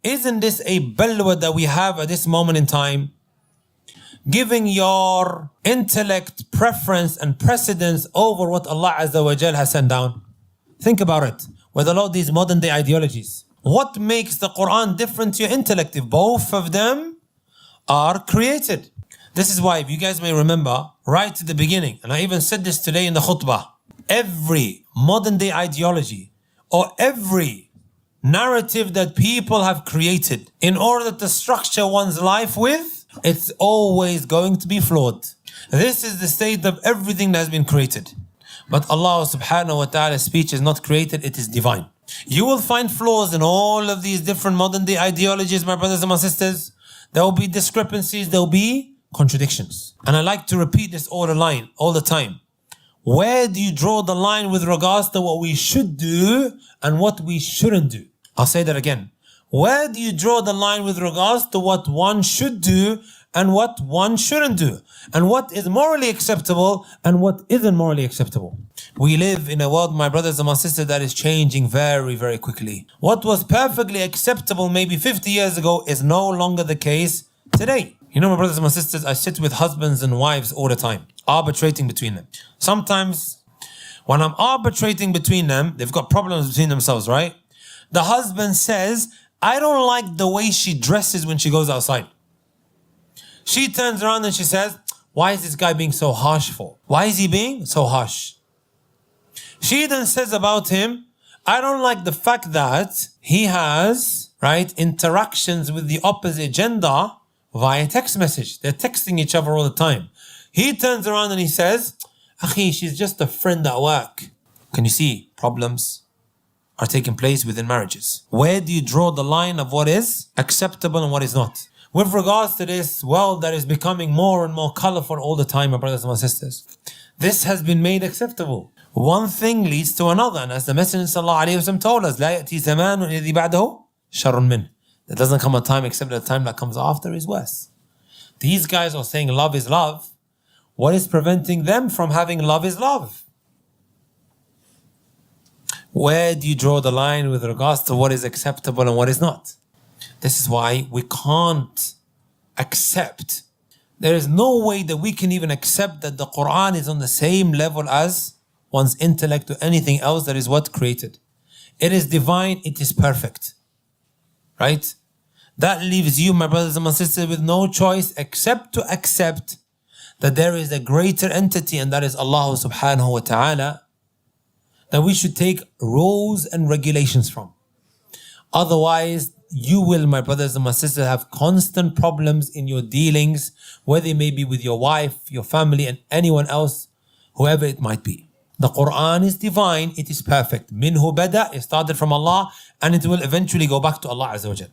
isn't this a balwa that we have at this moment in time? Giving your intellect preference and precedence over what Allah Azza wa Jal has sent down. Think about it. With a lot of these modern day ideologies. What makes the Quran different to your intellect if both of them are created? This is why, if you guys may remember, right at the beginning, and I even said this today in the khutbah, every modern day ideology or every narrative that people have created in order to structure one's life with, it's always going to be flawed. This is the state of everything that has been created. But Allah subhanahu wa ta'ala's speech is not created, it is divine. You will find flaws in all of these different modern day ideologies, my brothers and my sisters. There will be discrepancies, there will be contradictions. And I like to repeat this all the time. Where do you draw the line with regards to what we should do and what we shouldn't do? I'll say that again. Where do you draw the line with regards to what one should do and what one shouldn't do? And what is morally acceptable and what isn't morally acceptable? We live in a world, my brothers and my sisters, that is changing very, very quickly. What was perfectly acceptable maybe 50 years ago is no longer the case today. You know, my brothers and my sisters, I sit with husbands and wives all the time, arbitrating between them. Sometimes when I'm arbitrating between them, they've got problems between themselves, right? The husband says, I don't like the way she dresses when she goes outside. She turns around and she says, why is this guy being so harsh for? Why is he being so harsh? She then says about him, I don't like the fact that he has, right, interactions with the opposite gender via text message. They're texting each other all the time. He turns around and he says, Akhi, she's just a friend at work. Can you see problems are taking place within marriages? Where do you draw the line of what is acceptable and what is not? With regards to this world that is becoming more and more colorful all the time, my brothers and my sisters, this has been made acceptable. One thing leads to another, and as the Messenger ﷺ told us, لا يأتي زمان الذي بعده شر منه. There doesn't come a time except the time that comes after is worse. These guys are saying love is love. What is preventing them from having love is love? Where do you draw the line with regards to what is acceptable and what is not? This is why we can't accept. There is no way that we can even accept that the Quran is on the same level as one's intellect or anything else that is what created. It is divine, it is perfect. Right? That leaves you, my brothers and my sisters, with no choice except to accept that there is a greater entity, and that is Allah subhanahu wa ta'ala, that we should take rules and regulations from. Otherwise, you will, my brothers and my sisters, have constant problems in your dealings, whether it may be with your wife, your family, and anyone else, whoever it might be. The Quran is divine, it is perfect. Minhu bada, it started from Allah, and it will eventually go back to Allah Azza wa Jal.